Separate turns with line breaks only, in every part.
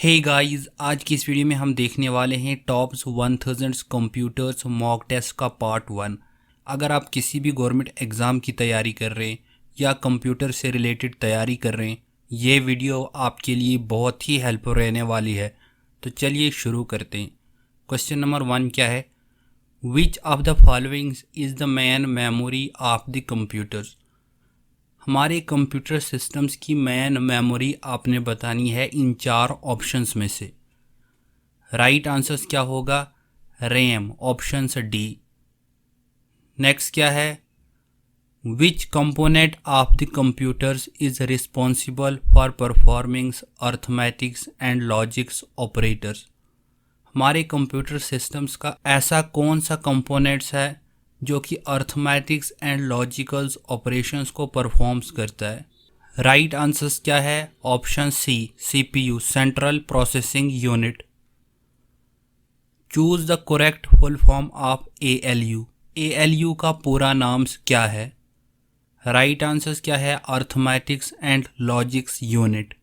Hey guys, आज की इस वीडियो में हम देखने वाले हैं टॉप्स 1000 कंप्यूटर्स मॉक टेस्ट का पार्ट 1। अगर आप किसी भी गवर्नमेंट एग्ज़ाम की तैयारी कर रहे हैं या कंप्यूटर से रिलेटेड तैयारी कर रहे हैं, ये वीडियो आपके लिए बहुत ही हेल्पफुल रहने वाली है। तो चलिए शुरू करते हैं। क्वेश्चन नंबर 1 क्या है? विच of the followings is the main memory of the computers? हमारे कंप्यूटर सिस्टम्स की मेन मेमोरी आपने बतानी है इन 4 ऑप्शंस में से। राइट आंसर्स क्या होगा? RAM, option D. नेक्स्ट क्या है? Which component of the computers is responsible for performing arithmetics and logics operators? हमारे कंप्यूटर सिस्टम्स का ऐसा कौन सा कंपोनेंट्स है जो कि अर्थमेटिक्स एंड लॉजिकल्स ऑपरेशंस को परफॉर्म्स करता है? राइट आंसर्स क्या है? Option C, CPU, central processing unit. Choose the correct full form of ALU. ALU का पूरा नाम क्या है? राइट आंसर्स क्या है? Arithmetics and logics unit.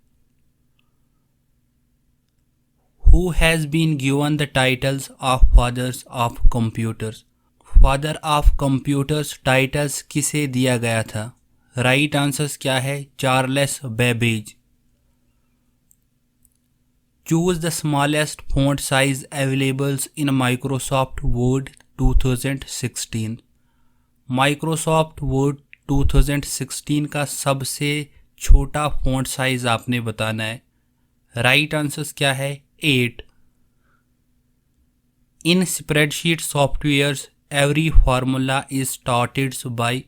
Who has been given the titles of fathers of computers? Father of computers titles किसे दिया गया था? राइट आंसर्स क्या है? Charles Babbage. Choose the smallest font size availables in Microsoft Word 2016। Microsoft Word 2016 का सबसे छोटा font size आपने बताना है। राइट आंसर्स क्या है? 8। In spreadsheet softwares every formula is started by.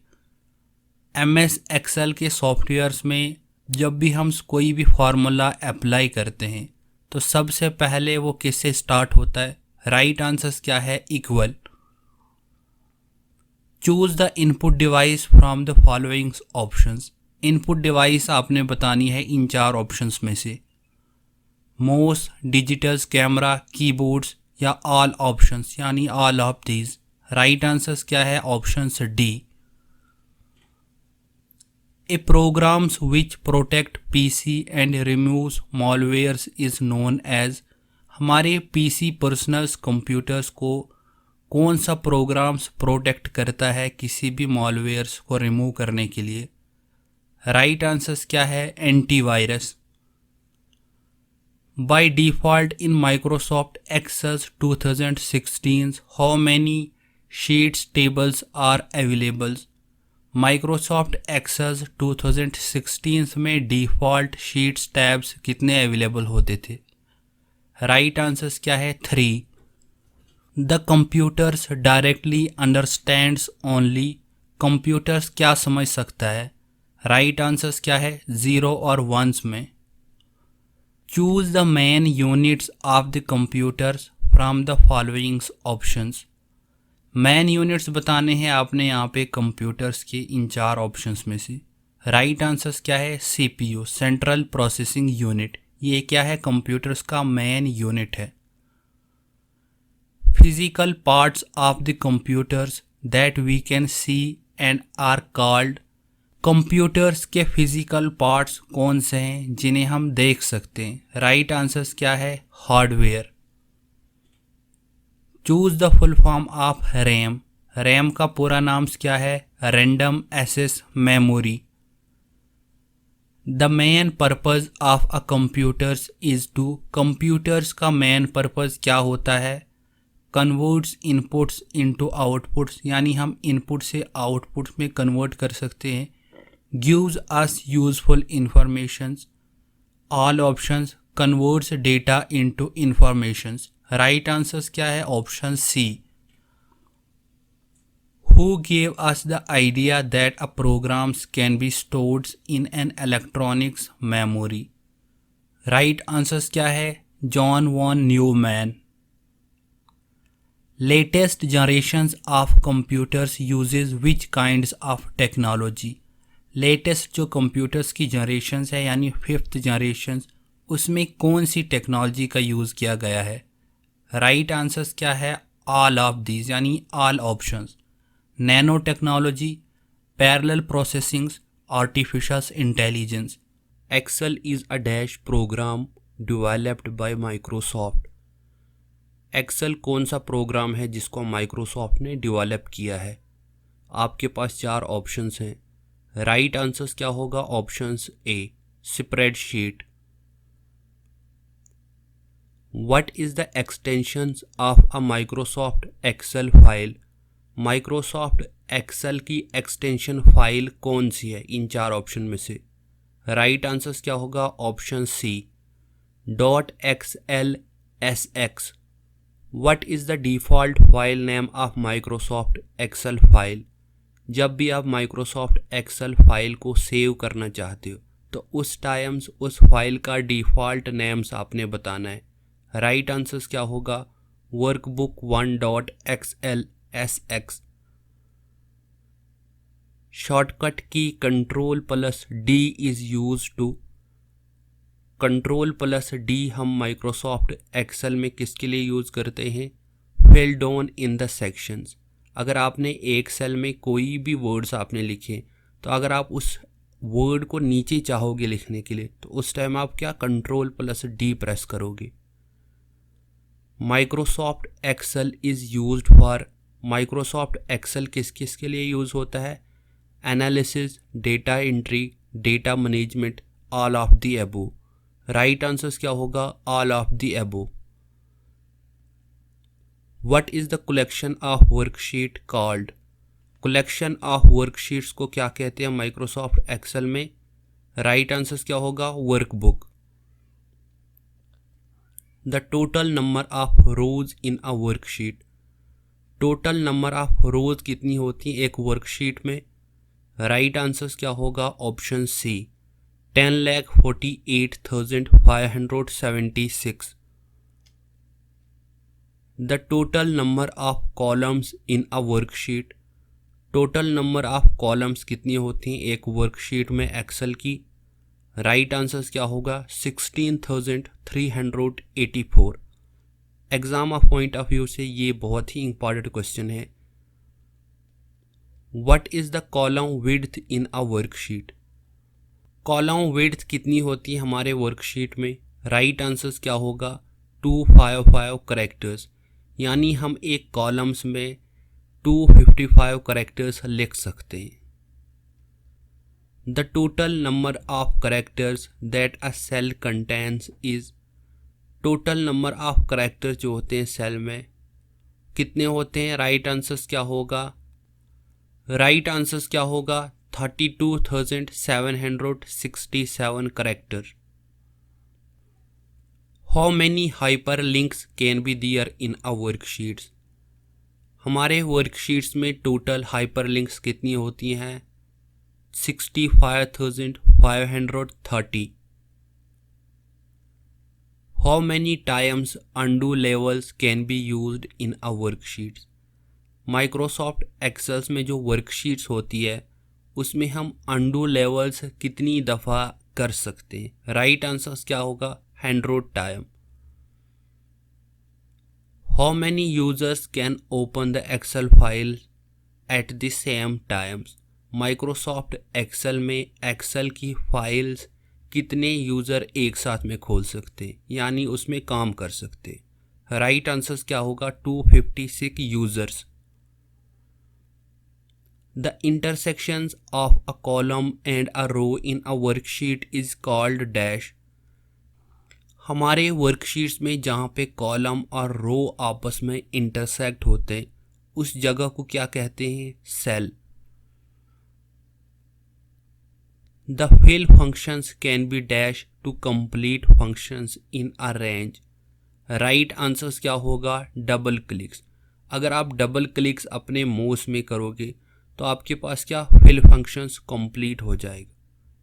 MS Excel के सॉफ्टवेयर्स में जब भी हम कोई भी फार्मूला अप्लाई करते हैं तो सबसे पहले वो किससे स्टार्ट होता है? राइट आंसर्स क्या है? Equal. Choose the input device from the following options. Input device आपने बतानी है इन 4 ऑप्शंस में से। माउस, डिजिटल्स, कैमरा, कीबोर्ड्स या ऑल ऑप्शंस यानी all of these. Right answers क्या है? Option D. A programs which protect PC and removes malwares is known as. हमारे पीसी पर्सनल्स कंप्यूटर्स को कौन सा प्रोग्राम्स प्रोटेक्ट करता है किसी भी मॉलवेयर्स को रिमूव करने के लिए? राइट आंसर्स क्या है? Antivirus. By default in Microsoft Excel 2016, how many sheets tables are available? Microsoft Excel 2016 में डिफ़ॉल्ट शीट्स टैब्स कितने अवेलेबल होते थे? राइट आंसर्स क्या है? 3। The computers directly understands only. Computers क्या समझ सकता है? राइट आंसर्स क्या है? 0 और 1s में। Choose the main units of the computers from the following options. Main units बताने हैं आपने यहाँ पे कंप्यूटर्स के इन 4 ऑप्शंस में से। राइट आंसर्स क्या है? CPU, central processing unit. ये क्या है? कंप्यूटर्स का मेन यूनिट है। Physical parts of the computers that we can see and are called. Computers के फिजिकल पार्ट्स कौन से हैं जिन्हें हम देख सकते हैं? राइट आंसर्स क्या है? Hardware. Choose the full form of RAM. RAM का पूरा नाम क्या है? Random access memory. The main purpose of a computers is to. Computers का मेन पर्पज क्या होता है? कन्वर्ट्स इनपुट्स इनटू आउटपुट्स, यानी हम इनपुट से आउटपुट में कन्वर्ट कर सकते हैं। gives us useful informations. All options converts data into informations. Right answers क्या है? Option C. Who gave us the idea that a programs can be stored in an electronics memory? Right answers क्या है? John von Neumann. Latest generations of computers uses which kinds of technology? Latest जो computers की generations है यानी 5th generation, उसमें कौन सी technology का use किया गया है? राइट आंसर्स क्या है? ऑल ऑफ दीज यानी all options. Nano technology, parallel processing, artificial intelligence. Excel is a dash program
developed by Microsoft. Excel कौन सा प्रोग्राम है जिसको माइक्रोसॉफ्ट ने डेवलप किया है? आपके पास चार ऑप्शंस हैं। राइट आंसर्स क्या होगा? Options A spreadsheet. What is the extensions of a Microsoft Excel file? Microsoft Excel की एक्सटेंशन फाइल कौन सी है इन चार ऑप्शन में से? राइट आंसर्स क्या होगा? Option C .xlsx। What is the default file name of Microsoft Excel file? जब भी आप माइक्रोसॉफ्ट एक्सेल फाइल को सेव करना चाहते हो तो उस टाइम्स उस फाइल का डिफ़ॉल्ट नेम्स आपने बताना है। राइट आंसर्स क्या होगा? Workbook 1.xlsx। शॉर्टकट की Ctrl+D is use to. Ctrl+D हम माइक्रोसॉफ्ट एक्सेल में किसके लिए यूज़ करते हैं? Fill down in the sections. अगर आपने एक सेल में कोई भी वर्ड्स आपने लिखे तो अगर आप उस वर्ड को नीचे चाहोगे लिखने के लिए तो उस टाइम आप क्या Ctrl+D प्रेस करोगे। Microsoft Excel is used for. Microsoft Excel किस किस के लिए यूज़ होता है? Analysis, data entry, data management, all of the above. Right answers क्या होगा? All of the above. What is the collection of worksheet called? Collection of worksheets को क्या कहते हैं माइक्रोसॉफ्ट एक्सेल में? राइट आंसर्स क्या होगा? Workbook. The total number of rows in a worksheet. Total number of rows कितनी होती है एक वर्कशीट में? राइट आंसर्स क्या होगा? Option C 10,48,576। The total number of columns in a worksheet. Total number of columns कितनी होती हैं एक वर्कशीट में एक्सेल की? राइट आंसर्स क्या होगा? 16,384। Exam of point of view से ये बहुत ही इंपॉर्टेंट क्वेश्चन है। What is the column width in a worksheet? Column width कितनी होती है हमारे वर्कशीट में? राइट आंसर्स क्या होगा? 255 करेक्टर्स। यानी हम एक कॉलम्स में 255 करेक्टर्स लिख सकते हैं। The total number of characters that a cell contains is. Total number of characters जो होते हैं सेल में कितने होते हैं? राइट आंसर्स क्या होगा? राइट आंसर्स क्या होगा? 32,767 character. How many hyper links can be there in a worksheets? हमारे वर्कशीट्स में टोटल हाइपर लिंक्स कितनी होती हैं? 65,530। How many times undo levels can be used in a worksheets? Microsoft Excels में जो वर्कशीट्स होती है उसमें हम अनडू लेवल्स कितनी दफ़ा कर सकते हैं? राइट आंसर्स क्या होगा? 100 time. How many users can open the Excel file at the same times? Microsoft Excel में एक्सेल की फाइल्स कितने यूज़र एक साथ में खोल सकते हैं यानी उसमें काम कर सकते हैं? राइट आंसर्स क्या होगा? 256 users. The intersections of a column and a row in a worksheet is called dash. हमारे वर्कशीट्स में जहाँ पे कॉलम और रो आपस में इंटरसेक्ट होते हैं उस जगह को क्या कहते हैं? Cell. The fill functions can be dash to complete functions in a range। Right answers क्या होगा? Double clicks. अगर आप डबल क्लिक्स अपने माउस में करोगे तो आपके पास क्या फिल फंक्शंस कंप्लीट हो जाएगा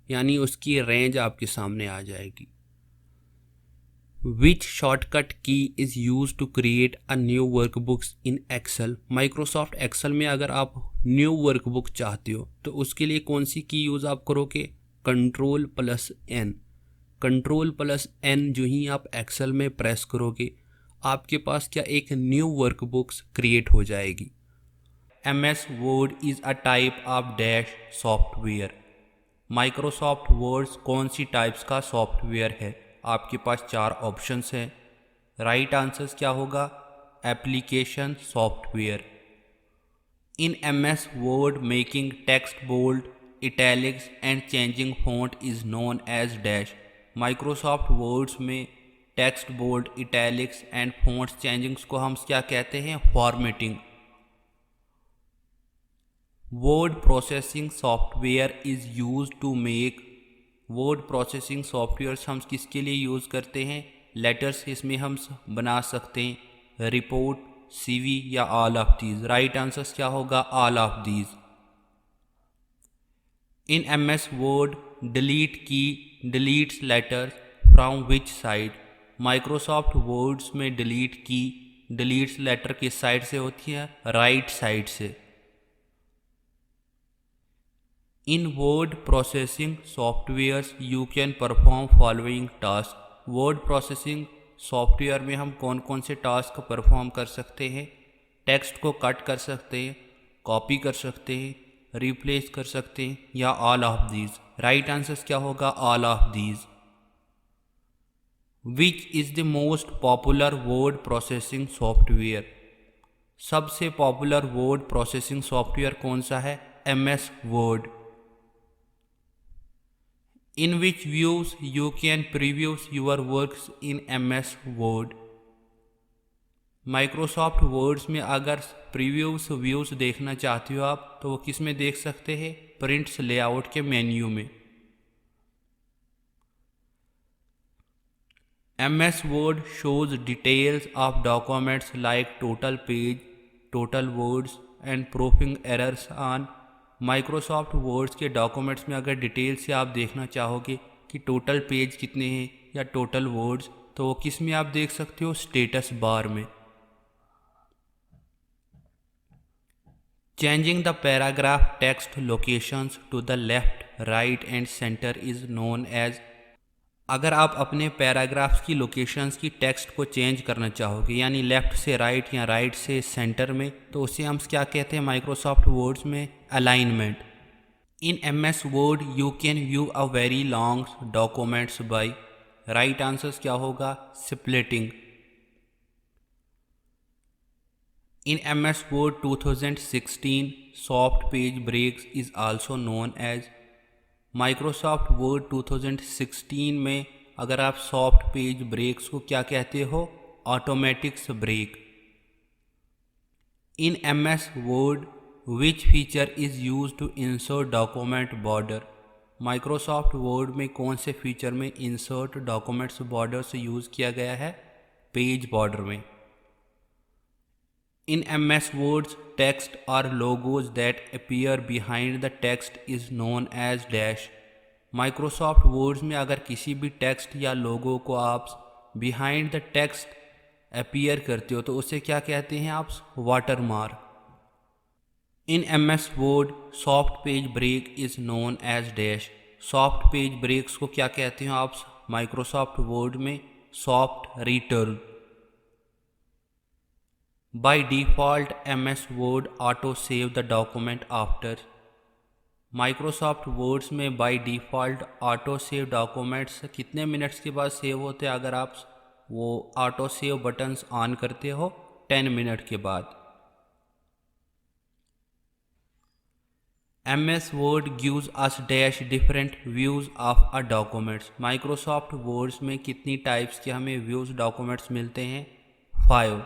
यानी उसकी रेंज आपके सामने आ जाएगी। Which shortcut key is use to create a new workbooks in Excel? Microsoft Excel में अगर आप न्यू वर्कबुक चाहते हो तो उसके लिए कौन सी की यूज़ आप करोगे? Ctrl+N। Ctrl+N जो ही आप एक्सेल में प्रेस करोगे आपके पास क्या एक न्यू वर्कबुक्स क्रिएट हो जाएगी। MS word is a type of dash software. Microsoft words कौन सी टाइप्स का सॉफ्टवेयर है?
आपके पास 4 ऑप्शंस हैं। राइट आंसर्स क्या होगा? Application software. In MS Word, making text bold, italics and changing font is known as dash. Microsoft words में text bold, italics and font changings को हम क्या कहते हैं? Formatting. Word processing software is use to make. Word processing software हम किसके लिए use करते हैं? लेटर्स इसमें हम बना सकते हैं, रिपोर्ट, CV या all of these. Right answers क्या होगा? All of these. In MS Word, delete key deletes letters from which side. Microsoft words में डिलीट की डिलीट्स लेटर किस साइड से होती है? राइट साइड से। In word processing softwares you can perform following task. Word processing software में हम कौन कौन से टास्क परफॉर्म कर सकते हैं? टेक्स्ट को कट कर सकते हैं, कॉपी कर सकते हैं, रिप्लेस कर सकते हैं या all of these. Right answers क्या होगा? All of these. Which is the most popular word processing software. सबसे पॉपुलर वर्ड प्रोसेसिंग सॉफ्टवेयर कौन सा है? MS Word। In which views you can preview your works in MS Word। Microsoft words में अगर previews views देखना चाहते हो आप तो वो किस में देख सकते हैं? प्रिंट्स लेआउट के मेन्यू में। MS Word shows details of documents like total page, total words and proofing errors on। Microsoft words के डॉक्यूमेंट्स में अगर डिटेल से आप देखना चाहोगे कि टोटल पेज कितने हैं या टोटल वर्ड्स, तो वो किस में आप देख सकते हो? स्टेटस बार में। Changing the paragraph text locations to the left, right and centre is known as. अगर आप अपने पैराग्राफ्स की लोकेशंस की टेक्स्ट को चेंज करना चाहोगे यानी लेफ़्ट से राइट या राइट से सेंटर में, तो उसे हम क्या कहते हैं माइक्रोसॉफ्ट वर्ड्स में? Alignment. In MS Word you can view a very long documents by. Right answers क्या होगा? Splitting. In MS Word 2016 soft page breaks is also known as. Microsoft Word 2016 में अगर आप सॉफ्ट पेज ब्रेक्स को क्या कहते हो? Automatics break. In MS Word which feature is use to insert document border. Microsoft word में कौन से फीचर में इंसर्ट डॉक्यूमेंट्स बॉर्डर से यूज़ किया गया है? पेज बॉर्डर में। In MS Words text or logos that appear behind the text is known as dash। Microsoft words में अगर किसी भी टेक्स्ट या लोगो को आप बिहाइंड द टेक्स्ट अपीयर करते हो तो उसे क्या कहते हैं आप? Water mark. In MS Word soft page break is known as dash. Soft page breaks को क्या कहते हो आप माइक्रोसॉफ्ट वर्ड में? Soft return. By default MS Word auto save the document after। Microsoft words में by default auto save documents कितने minutes के बाद सेव होते हैं? अगर आप वो ऑटो सेव बटन्स ऑन करते हो 10 मिनट के बाद। MS Word gives us dash different views of a documents। Microsoft words में कितनी टाइप्स के हमें व्यूज़ डॉक्यूमेंट्स मिलते हैं? 5।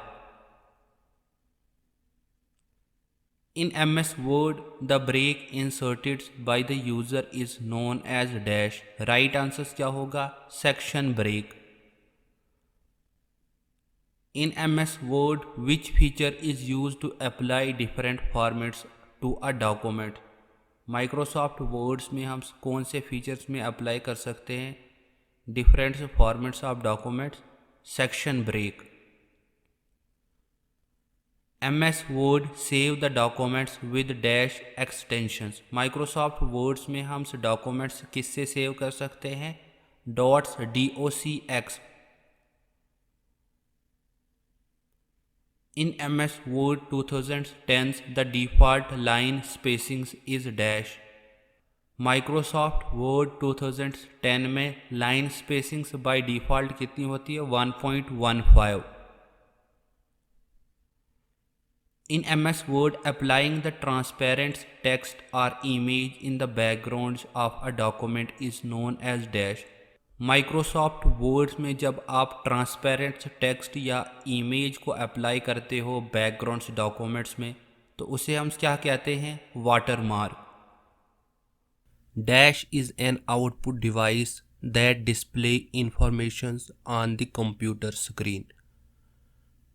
In MS Word, the break inserted by the user is known as dash। Right answers क्या होगा? Section break। In MS Word, which feature is used to apply different formats to a document? Microsoft Words में हम कौन से features में apply कर सकते हैं different formats of documents? Section break. MS Word save the documents with dash extensions. Microsoft words में हम डॉक्यूमेंट्स किससे सेव कर सकते हैं? Dots DOCX। In MS Word 2010 the default line spacings is dash.
Microsoft word 2010 में line spacings by default कितनी होती है? 1.15। In MS Word, applying the transparent text or image in the backgrounds of a document is known as dash। Microsoft words में जब आप transparent text या image को apply करते हो बैकग्राउंड्स डॉक्यूमेंट्स में, तो उसे हम क्या कहते हैं? Watermark. Dash is an output device that display informations on the computer screen।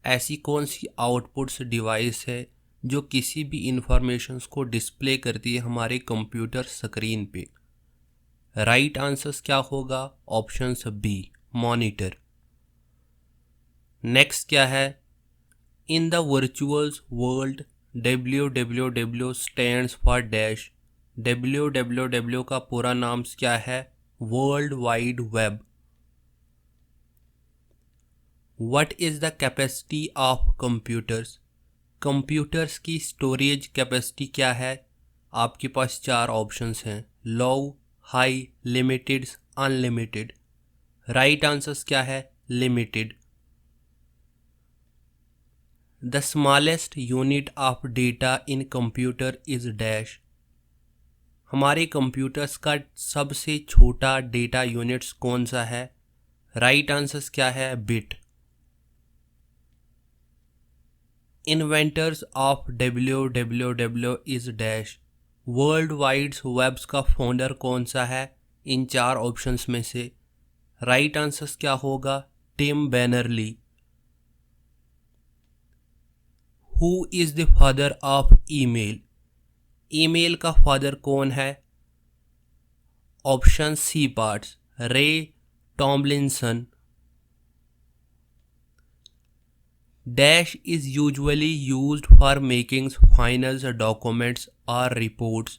ऐसी कौन सी आउटपुट्स डिवाइस है जो किसी भी इंफॉर्मेशंस को डिस्प्ले करती है हमारे कंप्यूटर स्क्रीन पे? राइट आंसर्स क्या होगा? Options B, monitor. नेक्स्ट क्या है? In the virtual world www stands for dash. www का पूरा नाम क्या है? World wide web. What is the capacity of computers? Computers की स्टोरेज कैपेसिटी क्या है? आपके पास चार ऑप्शंस हैं, low, high, limited, unlimited. Right answers क्या है? Limited. The smallest unit of data in computer is dash. हमारे कंप्यूटर्स का सबसे छोटा डेटा यूनिट्स कौन सा है? राइट आंसर्स क्या है? Bit. Inventors of www is dash. World wide webs का फाउंडर कौन सा है इन चार ऑप्शंस में से? राइट आंसर्स क्या होगा? Tim Berners Lee. Who is the father of email? Email का फादर कौन है? Option C parts, Ray Tomlinson. Dash is usually used for making finals documents और रिपोर्ट्स।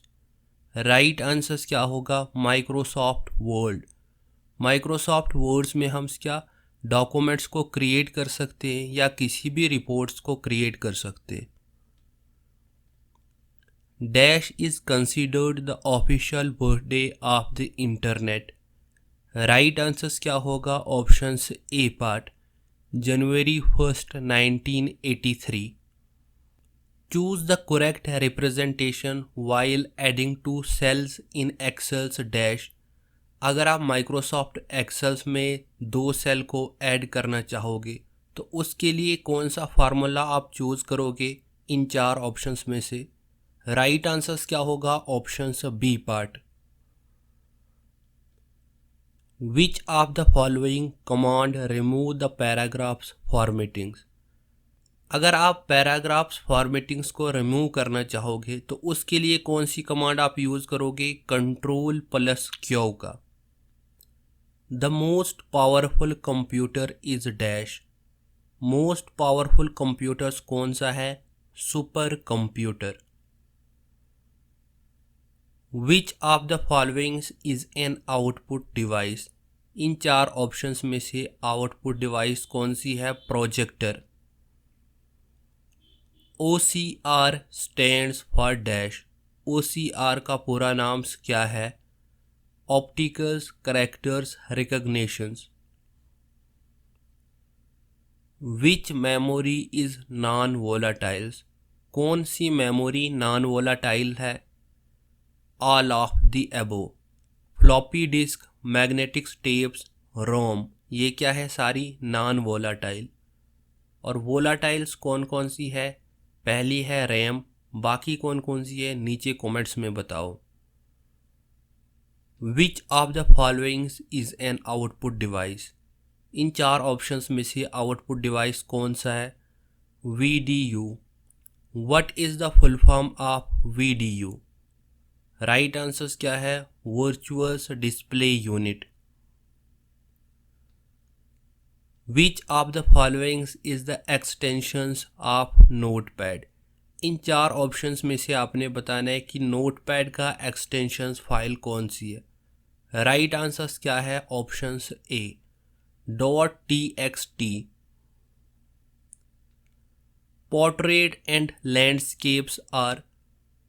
राइट आंसर्स क्या होगा? Microsoft word. माइक्रोसॉफ्ट वर्ड्स में हम क्या डॉक्यूमेंट्स को क्रिएट कर सकते हैं या किसी भी रिपोर्ट्स को क्रिएट कर सकते हैं। Dash is considered the official birthday of the internet. Right answers क्या होगा? Options A part, January 1st 1983। Choose the correct representation while adding two cells in Excel's dash। अगर आप माइक्रोसॉफ्ट एक्सेल्स में दो सेल को ऐड करना चाहोगे तो उसके लिए कौन सा फार्मूला आप चूज करोगे इन चार ऑप्शंस में से? राइट आंसर्स क्या होगा? Options B part. Which of the following command remove the paragraphs formattings? अगर आप पैराग्राफ्स फॉर्मेटिंग्स को रिमूव करना चाहोगे तो उसके लिए कौन सी कमांड आप यूज करोगे? Ctrl+Q का। The most powerful computer is dash. Most powerful computers कौन सा है? Super computer. Which of the followings is an output device? इन चार ऑप्शंस में से आउटपुट डिवाइस कौन सी है? Projector. OCR stands for dash. OCR का पूरा नाम क्या है? Opticals characters recognitions. Which memory is non volatiles? कौन सी मेमोरी नॉन वोलाटाइल है? All of the above. Floppy disk, magnetic tapes, रोम, ये क्या है? सारी नॉन वोलाटाइल। और वोलाटाइल्स कौन कौन सी है? पहली है रैम, बाकी कौन कौन सी है नीचे कमेंट्स में बताओ। Which of the followings is an output device? इन चार ऑप्शंस में से आउटपुट डिवाइस कौन सा है? VDU। What is the full form of VDU? Right answers क्या है? Virtual display unit. Which of the followings is the extensions of notepad? इन चार ऑप्शंस में से आपने बताना है कि नोटपैड का एक्सटेंशंस फाइल कौन सी है। राइट आंसर्स क्या है? Options A, .txt। Portrait and landscapes are.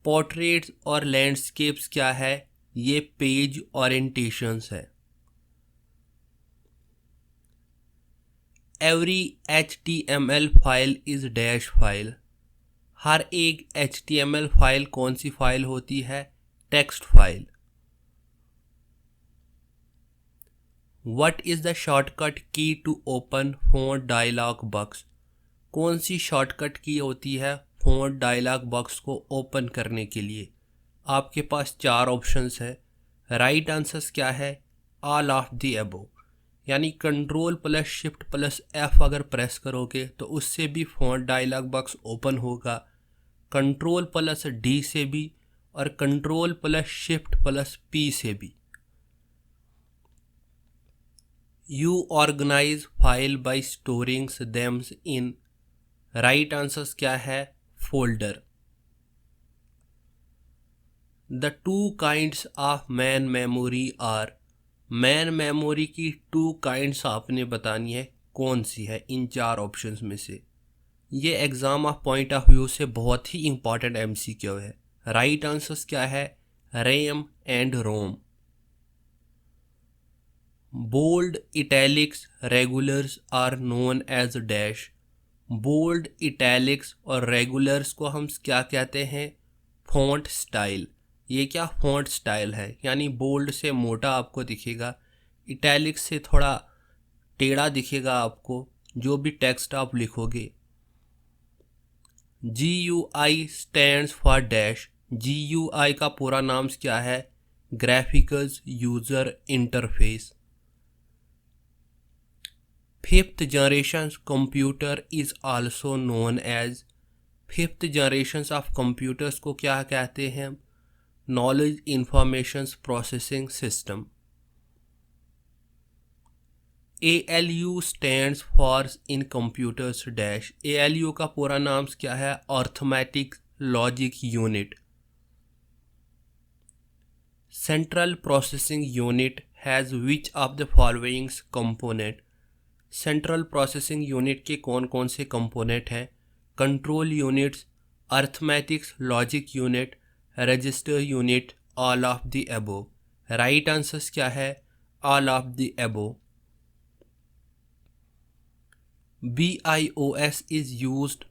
Portraits और लैंडस्केप्स क्या है? ये पेज ओरिएंटेशंस है। Every HTML file is dash file. हर एक HTML फाइल कौन सी फाइल होती है? Text file. What is the shortcut key to open font dialog box? कौन सी शॉर्टकट की होती है फॉन्ट डायलॉग बॉक्स को ओपन करने के लिए? आपके पास 4 ऑप्शंस है। राइट आंसर्स क्या है? ऑल ऑफ द अबव, यानी control plus shift plus F अगर प्रेस करोगे तो उससे भी फॉन्ट डायलॉग बॉक्स ओपन होगा, कंट्रोल प्लस D से भी और control plus shift plus P से भी। You organize file by storing them in। Right answers क्या है? Folder. The two kinds of man memory are। Man memory की 2 kinds आपने बतानी है, कौन सी है इन 4 ऑप्शंस में से? ये exam of point of view से बहुत ही इंपॉर्टेंट MCQ है। राइट आंसर्स क्या है? RAM and ROM. Bold, italics, regulars are known as dash. Bold, italics और रेगुलर्स को हम क्या कहते हैं? Font style. ये क्या फॉन्ट स्टाइल है? यानी बोल्ड से मोटा आपको दिखेगा, इटैलिक्स से थोड़ा टेढ़ा दिखेगा आपको जो भी टेक्स्ट आप लिखोगे। GUI stands for dash. GUI का पूरा नाम क्या है? Graphical user interface. Fifth generation computer is also known as. Fifth generation of computers को क्या कहते हैं? Knowledge information processing system. ALU stands for in computers dash. ALU का पूरा नाम क्या है? Arithmetic logic unit. Central processing unit has which of the following component. Central processing unit के कौन कौन से कंपोनेंट हैं? Control units, arithmetics logic unit, register unit, all of the above. Right answers क्या है? All of the above. BIOS is used.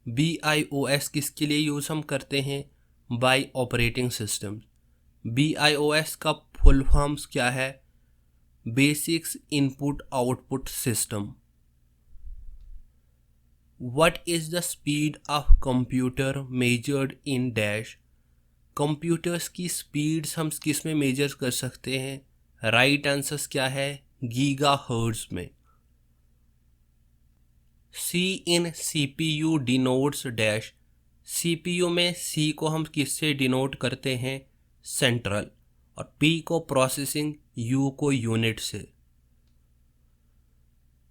BIOS किसके लिए use हम करते हैं? Bye operating system. BIOS का फुल फॉर्म्स क्या है? Basics input output system. What is the speed of computer measured in dash। Computers की स्पीड्स हम किस में मेजर कर सकते हैं? राइट आंसर्स क्या है? गीगाहर्ट्ज में। C in CPU denotes dash. CPU में C को हम किससे डिनोट करते हैं? सेंट्रल। और P को प्रोसेसिंग, U को यूनिट से।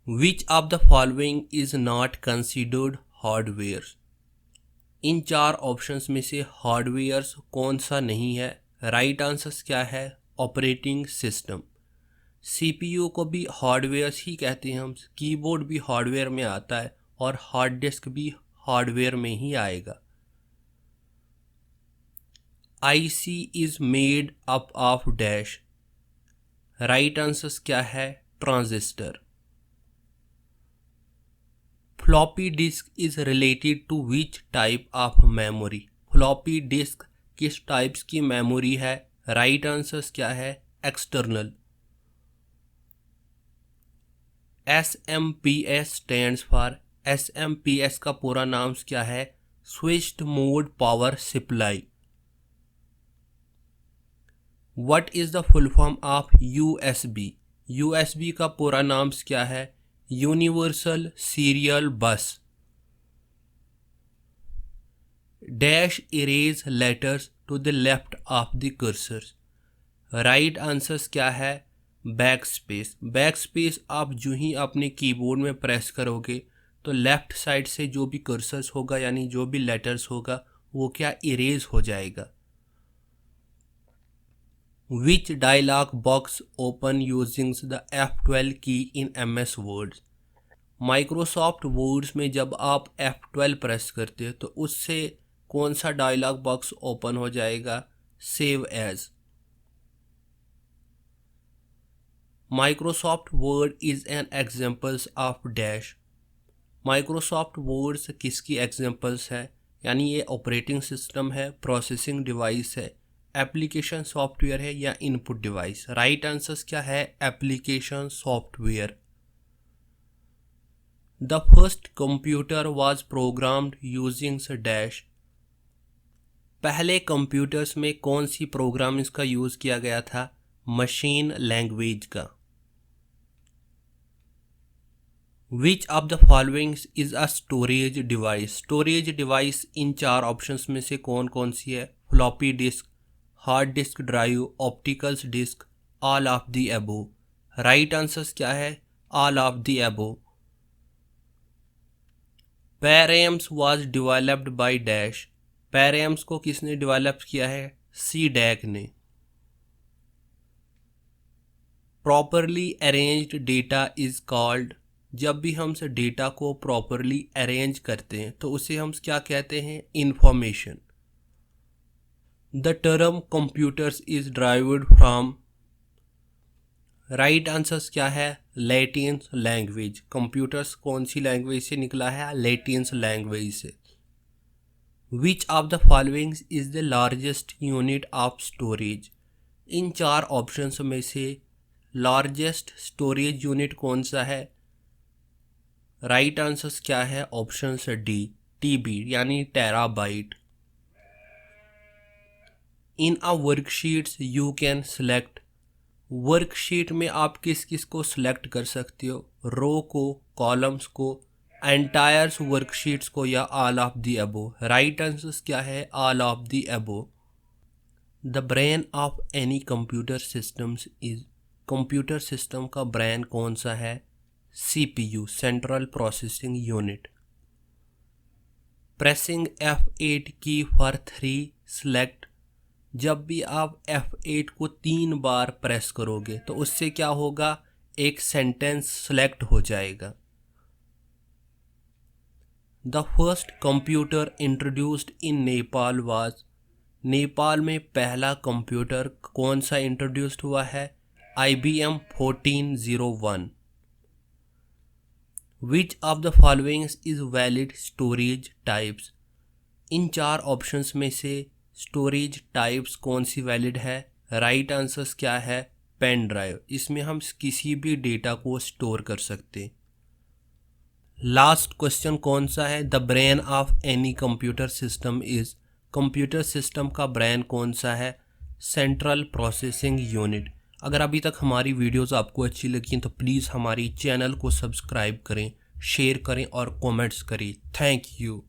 Which of the following is not considered hardware. In 4 options में से हार्डवेयर्स कौन सा नहीं है? राइट आंसर्स क्या है? Operating system. CPU को भी हार्डवेयर्स ही कहते हैं हम, कीबोर्ड भी हार्डवेयर में आता है और हार्ड डिस्क भी हार्डवेयर में ही आएगा। IC is made up of dash. Right answers क्या है? Transistor. Floppy disk is related to which type of memory. Floppy disk किस टाइप्स की मेमोरी है? राइट आंसर्स क्या है? External. SMPS stands for. SMPS का पूरा नाम क्या है? Switched mode power supply. What is the full form of USB? USB का पूरा नाम क्या है? Universal serial bus. Dash erase letters to the left of the cursor. Right answers क्या है? Back space. बैक स्पेस आप जो ही अपने कीबोर्ड में प्रेस करोगे तो लेफ्ट साइड से जो भी कर्सर्स होगा यानी जो भी लेटर्स होगा वो क्या इरेज हो जाएगा। Which dialog box open using the F12 key in MS words. Microsoft words में जब आप F12 प्रेस करते हो तो उससे कौन सा डायलॉग बॉक्स ओपन हो जाएगा? Save as. Microsoft Word is an examples of dash. Microsoft words किसकी एग्जाम्पल्स है? यानी ये ऑपरेटिंग सिस्टम है, प्रोसेसिंग डिवाइस है, एप्लीकेशन सॉफ्टवेयर है या इनपुट डिवाइस। राइट आंसर्स क्या है? Application software. The first computer was programmed using dash. पहले कंप्यूटर्स में कौन सी प्रोग्रामिंग का यूज़ किया गया था? मशीन लैंग्वेज का। Which of the following is a storage device. Storage device इन चार ऑप्शंस में से कौन कौन सी है? Floppy disk, hard disk drive, opticals disk, all of the above. Right answers क्या है? All of the above. Params was developed by dash. Params को किसने डेवलप किया है? सी डैक ने। Properly arranged data is called. जब भी हम डेटा को प्रॉपरली अरेंज करते हैं तो उसे हम क्या कहते हैं? Information. The term computers is derived from. Right answers क्या है? Latin language. कंप्यूटर्स कौन सी लैंग्वेज से निकला है? लैटिन लैंग्वेज से। Which of the following is the largest unit of storage. इन चार ऑप्शंस में से लार्जेस्ट स्टोरेज यूनिट कौन सा है? राइट आंसर्स क्या है? ऑप्शन डी, टीबी यानी terabyte. In a worksheets you can select. Worksheet में आप किस किस को सिलेक्ट कर सकते हो? रो को, कॉलम्स को, एंटायर्स वर्कशीट्स को या all of the above. Right answers क्या है? All of the above. The brain of any computer systems is. Computer system का ब्रेन कौन सा है? CPU, central processing unit. Pressing F8 की फॉर 3 सेलेक्ट। जब भी आप F8 को 3 बार प्रेस करोगे तो उससे क्या होगा? एक सेंटेंस सेलेक्ट हो जाएगा। The first computer introduced in Nepal was. Nepal में पहला कंप्यूटर कौन सा इंट्रोड्यूस्ड हुआ है? IBM 1401। Which of the following is valid storage types. इन चार ऑप्शंस में से स्टोरेज टाइप्स कौन सी वैलिड है? राइट आंसर्स क्या है? Pen drive. इसमें हम किसी भी डेटा को स्टोर कर सकते। लास्ट क्वेश्चन कौन सा है? The brain of any computer system is. Computer system का ब्रेन कौन सा है? Central processing unit. अगर अभी तक हमारी वीडियोस आपको अच्छी लगी तो प्लीज़ हमारी चैनल को सब्सक्राइब करें, शेयर करें और कमेंट्स करें। Thank you.